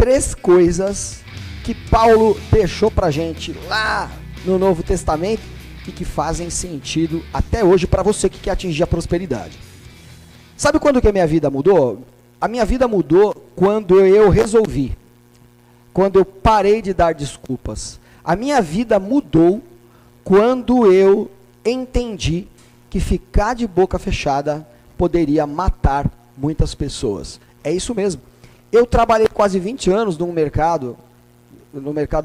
3 coisas que Paulo deixou pra gente lá no Novo Testamento e que fazem sentido até hoje para você que quer atingir a prosperidade. Sabe quando que a minha vida mudou? A minha vida mudou quando eu resolvi, quando eu parei de dar desculpas. A minha vida mudou quando eu entendi que ficar de boca fechada poderia matar muitas pessoas. É isso mesmo. Eu trabalhei quase 20 anos no mercado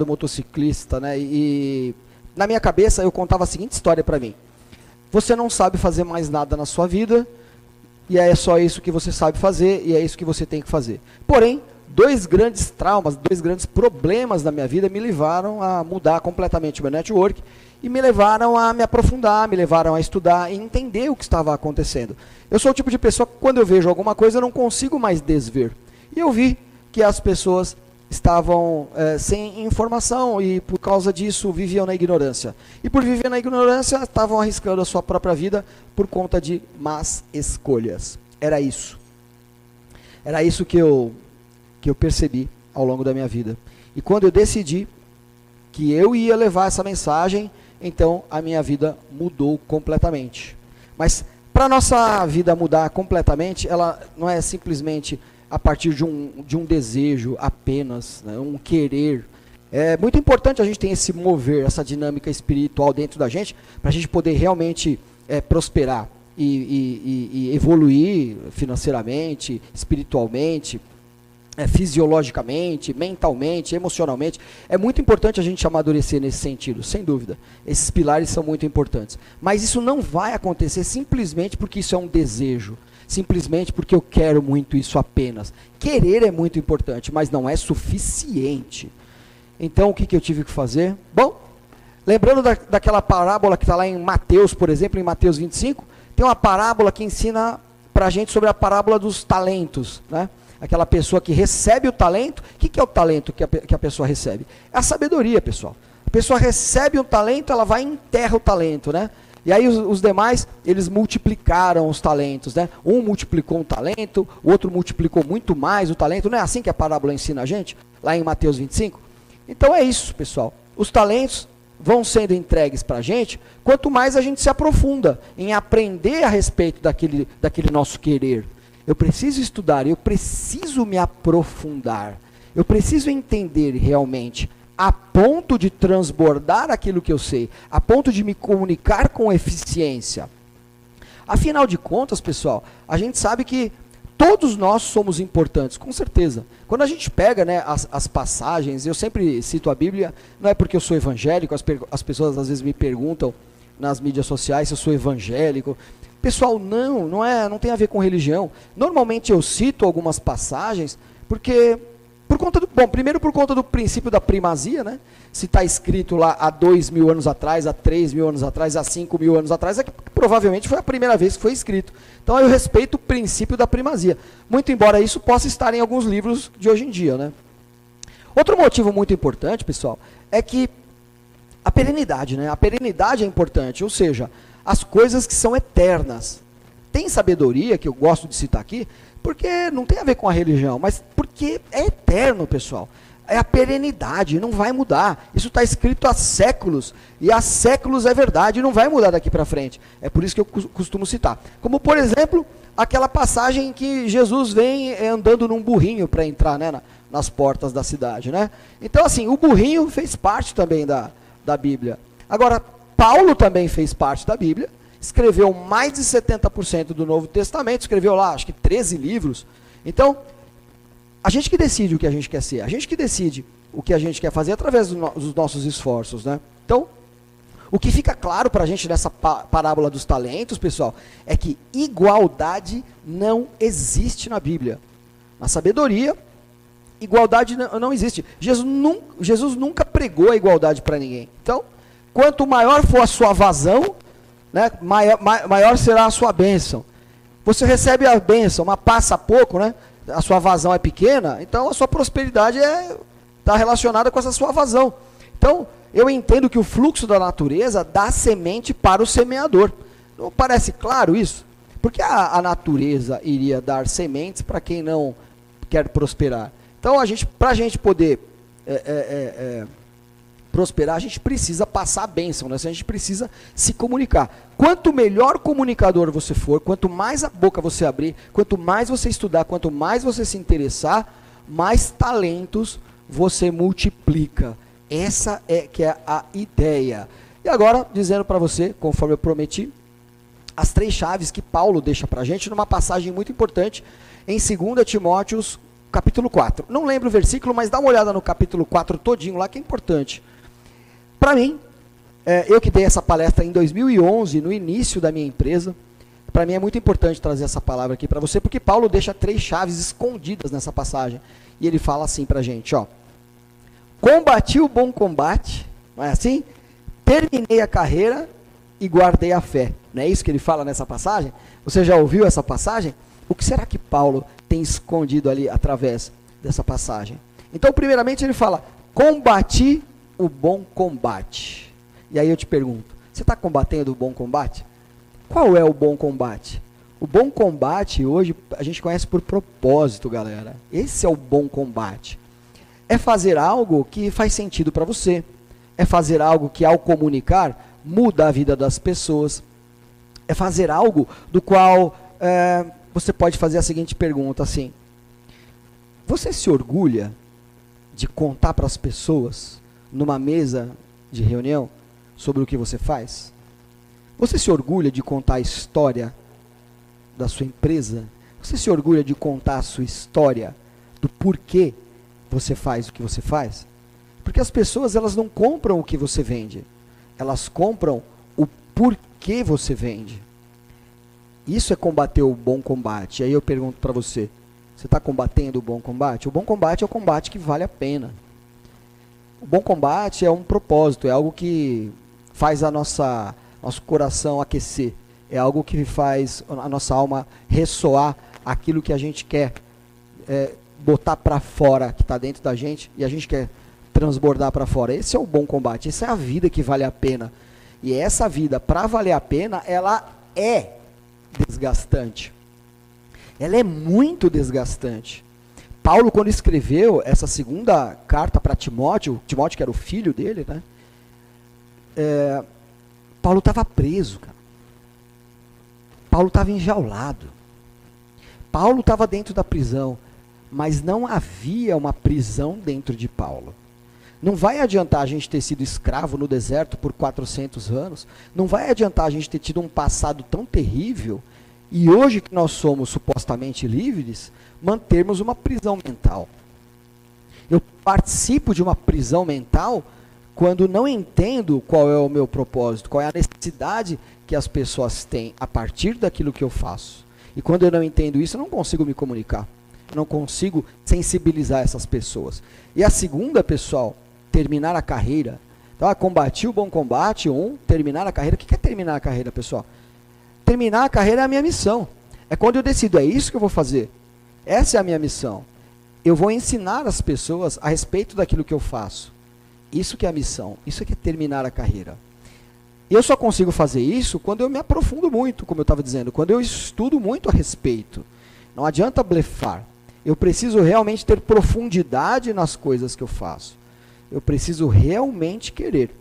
motociclista, né? E na minha cabeça eu contava a seguinte história para mim: você não sabe fazer mais nada na sua vida, e é só isso que você sabe fazer, e é isso que você tem que fazer. Porém, 2 grandes traumas, 2 grandes problemas na minha vida me levaram a mudar completamente o meu network, e me levaram a me aprofundar, me levaram a estudar e entender o que estava acontecendo. Eu sou o tipo de pessoa que quando eu vejo alguma coisa eu não consigo mais desver. E eu vi que as pessoas estavam sem informação e por causa disso viviam na ignorância. E por viver na ignorância estavam arriscando a sua própria vida por conta de más escolhas. Era isso. Era isso que eu percebi ao longo da minha vida. E quando eu decidi que eu ia levar essa mensagem, então a minha vida mudou completamente. Mas para a nossa vida mudar completamente, ela não é simplesmente a partir de um desejo apenas, né, um querer. É muito importante a gente ter esse mover, essa dinâmica espiritual dentro da gente, para a gente poder realmente prosperar e evoluir financeiramente, espiritualmente, fisiologicamente, mentalmente, emocionalmente. É muito importante a gente amadurecer nesse sentido, sem dúvida. Esses pilares são muito importantes. Mas isso não vai acontecer simplesmente porque isso é um desejo, simplesmente porque eu quero muito isso apenas. Querer é muito importante, mas não é suficiente. Então, o que eu tive que fazer? Bom, lembrando daquela parábola que está lá em Mateus, por exemplo, em Mateus 25, tem uma parábola que ensina para a gente sobre a parábola dos talentos, né? Aquela pessoa que recebe o talento. O que é o talento que a pessoa recebe? É a sabedoria, pessoal. A pessoa recebe um talento, ela vai e enterra o talento, né? E aí os demais, eles multiplicaram os talentos, né? Um multiplicou um talento, o outro multiplicou muito mais o talento. Não é assim que a parábola ensina a gente? Lá em Mateus 25? Então é isso, pessoal. Os talentos vão sendo entregues para a gente, quanto mais a gente se aprofunda em aprender a respeito daquele nosso querer. Eu preciso estudar, eu preciso me aprofundar, eu preciso entender realmente, a ponto de transbordar aquilo que eu sei, a ponto de me comunicar com eficiência. Afinal de contas, pessoal, a gente sabe que todos nós somos importantes, com certeza. Quando a gente pega, né, as passagens, eu sempre cito a Bíblia, não é porque eu sou evangélico, as pessoas às vezes me perguntam nas mídias sociais se eu sou evangélico. Pessoal, não tem a ver com religião. Normalmente eu cito algumas passagens porque, primeiro por conta do princípio da primazia, né? Se está escrito lá há 2.000 anos atrás, há 3.000 anos atrás, há 5.000 anos atrás, é que provavelmente foi a primeira vez que foi escrito. Então eu respeito o princípio da primazia. Muito embora isso possa estar em alguns livros de hoje em dia, né? Outro motivo muito importante, pessoal, é que a perenidade, né? A perenidade é importante, ou seja, as coisas que são eternas. Tem sabedoria, que eu gosto de citar aqui, porque não tem a ver com a religião, mas porque é eterno, pessoal. É a perenidade, não vai mudar. Isso está escrito há séculos, e há séculos é verdade, e não vai mudar daqui para frente. É por isso que eu costumo citar. Como, por exemplo, aquela passagem em que Jesus vem andando num burrinho para entrar, né, nas portas da cidade, né? Então, assim, o burrinho fez parte também da Bíblia. Agora, Paulo também fez parte da Bíblia, escreveu mais de 70% do Novo Testamento, escreveu lá, acho que 13 livros. Então, a gente que decide o que a gente quer ser, a gente que decide o que a gente quer fazer através dos nossos esforços, né? Então, o que fica claro para a gente nessa parábola dos talentos, pessoal, é que igualdade não existe na Bíblia. Na sabedoria, igualdade não existe. Jesus nunca pregou a igualdade para ninguém. Então, quanto maior for a sua vazão, né, maior será a sua bênção. Você recebe a bênção, mas passa pouco, né? A sua vazão é pequena, então a sua prosperidade está relacionada com essa sua vazão. Então, eu entendo que o fluxo da natureza dá semente para o semeador. Não parece claro isso? Porque a natureza iria dar sementes para quem não quer prosperar. Então, para a gente poder prosperar, a gente precisa passar a bênção, né? A gente precisa se comunicar. Quanto melhor comunicador você for, quanto mais a boca você abrir, quanto mais você estudar, quanto mais você se interessar, mais talentos você multiplica. Essa é que é a ideia. E agora, dizendo para você, conforme eu prometi, as 3 chaves que Paulo deixa para a gente numa passagem muito importante em 2 Timóteos, capítulo 4. Não lembro o versículo, mas dá uma olhada no capítulo 4 todinho lá, que é importante. Para mim, eu que dei essa palestra em 2011, no início da minha empresa, para mim é muito importante trazer essa palavra aqui para você, porque Paulo deixa 3 chaves escondidas nessa passagem. E ele fala assim para a gente, ó. Combati o bom combate, não é assim? Terminei a carreira e guardei a fé. Não é isso que ele fala nessa passagem? Você já ouviu essa passagem? O que será que Paulo tem escondido ali através dessa passagem? Então, primeiramente, ele fala, combati o bom combate. E aí eu te pergunto, você está combatendo o bom combate? Qual é o bom combate? O bom combate, hoje, a gente conhece por propósito, galera. Esse é o bom combate. É fazer algo que faz sentido para você. É fazer algo que, ao comunicar, muda a vida das pessoas. É fazer algo do qual você pode fazer a seguinte pergunta, assim. Você se orgulha de contar para as pessoas, numa mesa de reunião, sobre o que você faz? Você se orgulha de contar a história da sua empresa? Você se orgulha de contar a sua história do porquê você faz o que você faz? Porque as pessoas, elas não compram o que você vende. Elas compram o porquê você vende. Isso é combater o bom combate. Aí eu pergunto para você, você está combatendo o bom combate? O bom combate é o combate que vale a pena. O bom combate é um propósito, é algo que faz nosso coração aquecer. É algo que faz a nossa alma ressoar aquilo que a gente quer botar para fora, que está dentro da gente, e a gente quer transbordar para fora. Esse é o bom combate, essa é a vida que vale a pena. E essa vida, para valer a pena, ela é desgastante. Ela é muito desgastante. Paulo, quando escreveu essa 2ª carta para Timóteo, Timóteo que era o filho dele, né? Paulo estava preso, cara. Paulo estava enjaulado. Paulo estava dentro da prisão, mas não havia uma prisão dentro de Paulo. Não vai adiantar a gente ter sido escravo no deserto por 400 anos, não vai adiantar a gente ter tido um passado tão terrível, e hoje que nós somos supostamente livres, mantermos uma prisão mental. Eu participo de uma prisão mental quando não entendo qual é o meu propósito, qual é a necessidade que as pessoas têm a partir daquilo que eu faço. E quando eu não entendo isso, eu não consigo me comunicar. Eu não consigo sensibilizar essas pessoas. E a segunda, pessoal, terminar a carreira. Então, combati o bom combate, terminar a carreira. O que é terminar a carreira, pessoal? Terminar a carreira é a minha missão. É quando eu decido, é isso que eu vou fazer. Essa é a minha missão. Eu vou ensinar as pessoas a respeito daquilo que eu faço. Isso que é a missão. Isso que é terminar a carreira. E eu só consigo fazer isso quando eu me aprofundo muito, como eu estava dizendo. Quando eu estudo muito a respeito. Não adianta blefar. Eu preciso realmente ter profundidade nas coisas que eu faço. Eu preciso realmente querer.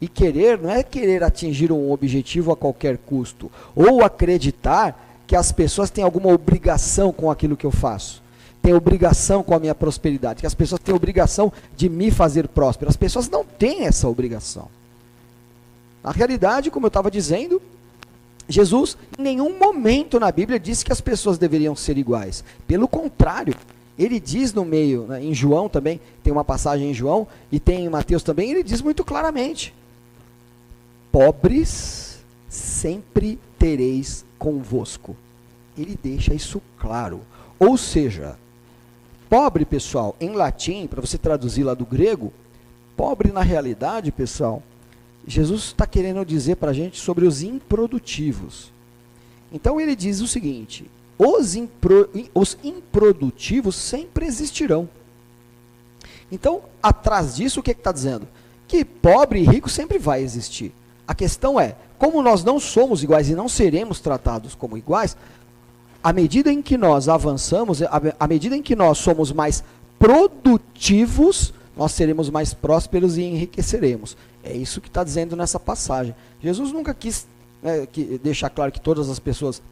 E querer não é querer atingir um objetivo a qualquer custo. Ou acreditar que as pessoas têm alguma obrigação com aquilo que eu faço. Tem obrigação com a minha prosperidade. Que as pessoas têm obrigação de me fazer próspero. As pessoas não têm essa obrigação. Na realidade, como eu estava dizendo, Jesus em nenhum momento na Bíblia disse que as pessoas deveriam ser iguais. Pelo contrário, ele diz no meio, né, em João também, tem uma passagem em João, e tem em Mateus também, ele diz muito claramente: pobres sempre tereis convosco. Ele deixa isso claro. Ou seja, pobre, pessoal, em latim, para você traduzir lá do grego, pobre na realidade, pessoal, Jesus está querendo dizer para a gente sobre os improdutivos. Então ele diz o seguinte: os improdutivos sempre existirão. Então, atrás disso, o que está dizendo? Que pobre e rico sempre vai existir. A questão é, como nós não somos iguais e não seremos tratados como iguais, à medida em que nós avançamos, à medida em que nós somos mais produtivos, nós seremos mais prósperos e enriqueceremos. É isso que está dizendo nessa passagem. Jesus nunca quis deixar claro que todas as pessoas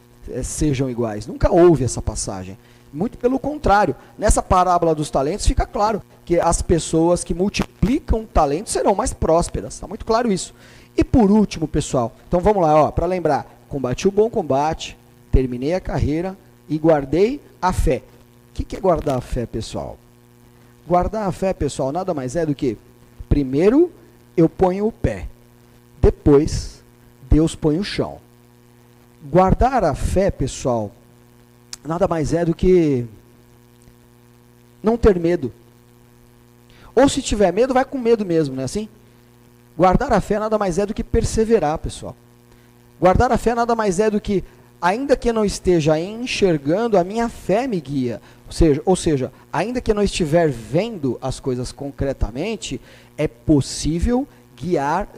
sejam iguais. Nunca houve essa passagem. Muito pelo contrário. Nessa parábola dos talentos fica claro que as pessoas que multiplicam talentos serão mais prósperas. Está muito claro isso. E por último, pessoal, então vamos lá, para lembrar. Combati o bom combate, terminei a carreira e guardei a fé. O que é guardar a fé, pessoal? Guardar a fé, pessoal, nada mais é do que, primeiro eu ponho o pé, depois Deus põe o chão. Guardar a fé, pessoal, nada mais é do que não ter medo. Ou se tiver medo, vai com medo mesmo, não é assim? Guardar a fé nada mais é do que perseverar, pessoal. Guardar a fé nada mais é do que, ainda que eu não esteja enxergando, a minha fé me guia. Ou seja, ainda que eu não estiver vendo as coisas concretamente, é possível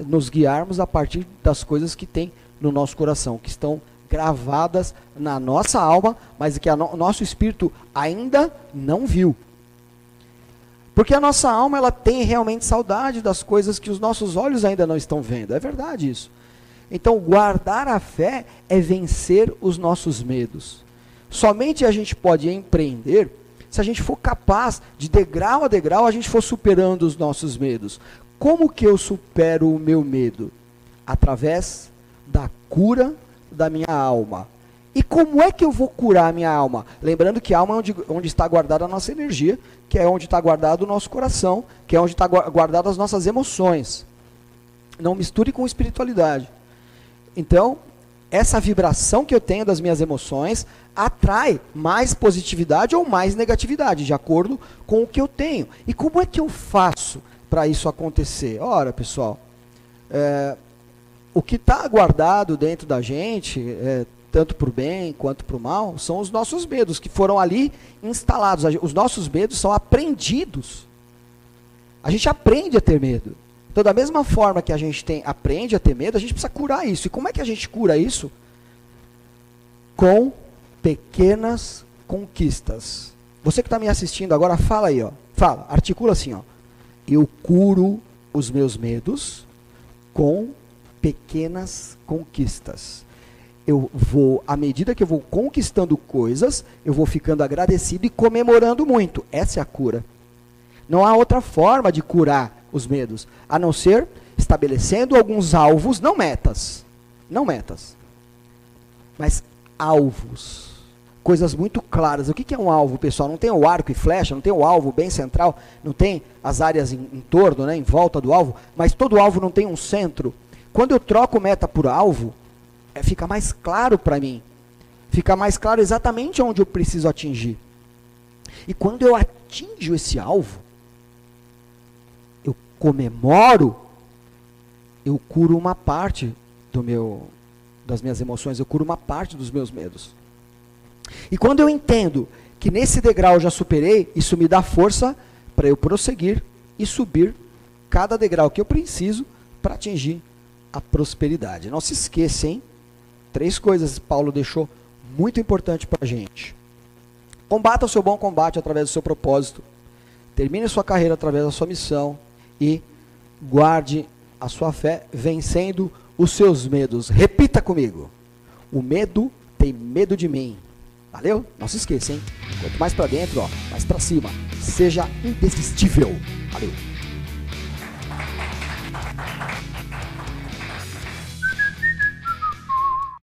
nos guiarmos a partir das coisas que tem no nosso coração, que estão gravadas na nossa alma, mas que o nosso espírito ainda não viu. Porque a nossa alma ela tem realmente saudade das coisas que os nossos olhos ainda não estão vendo. É verdade isso. Então, guardar a fé é vencer os nossos medos. Somente a gente pode empreender se a gente for capaz de, degrau a degrau, a gente for superando os nossos medos. Como que eu supero o meu medo? Através da cura da minha alma. E como é que eu vou curar a minha alma? Lembrando que a alma é onde está guardada a nossa energia, que é onde está guardado o nosso coração, que é onde está guardado as nossas emoções. Não misture com espiritualidade. Então, essa vibração que eu tenho das minhas emoções atrai mais positividade ou mais negatividade, de acordo com o que eu tenho. E como é que eu faço para isso acontecer? Ora, pessoal, o que está guardado dentro da gente, tanto para o bem quanto para o mal, são os nossos medos, que foram ali instalados. Os nossos medos são aprendidos. A gente aprende a ter medo. Então, da mesma forma que a gente aprende a ter medo, a gente precisa curar isso. E como é que a gente cura isso? Com pequenas conquistas. Você que está me assistindo agora, fala aí, fala, articula assim, eu curo os meus medos com pequenas conquistas. À medida que eu vou conquistando coisas, eu vou ficando agradecido e comemorando muito. Essa é a cura. Não há outra forma de curar os medos, a não ser estabelecendo alguns alvos, não metas, mas alvos, coisas muito claras. O que é um alvo, pessoal? Não tem o arco e flecha, não tem o alvo bem central, não tem as áreas em torno, em volta do alvo, mas todo alvo não tem um centro. Quando eu troco meta por alvo, fica mais claro para mim, fica mais claro exatamente onde eu preciso atingir. E quando eu atinjo esse alvo, eu comemoro, eu curo uma parte das minhas emoções, eu curo uma parte dos meus medos. E quando eu entendo que nesse degrau eu já superei, isso me dá força para eu prosseguir e subir cada degrau que eu preciso para atingir a prosperidade. Não se esqueça, hein? 3 coisas Paulo deixou muito importante para a gente. Combata o seu bom combate através do seu propósito. Termine sua carreira através da sua missão. E guarde a sua fé vencendo os seus medos. Repita comigo. O medo tem medo de mim. Valeu? Não se esqueça, hein? Quanto mais para dentro, mais para cima. Seja indesistível. Valeu.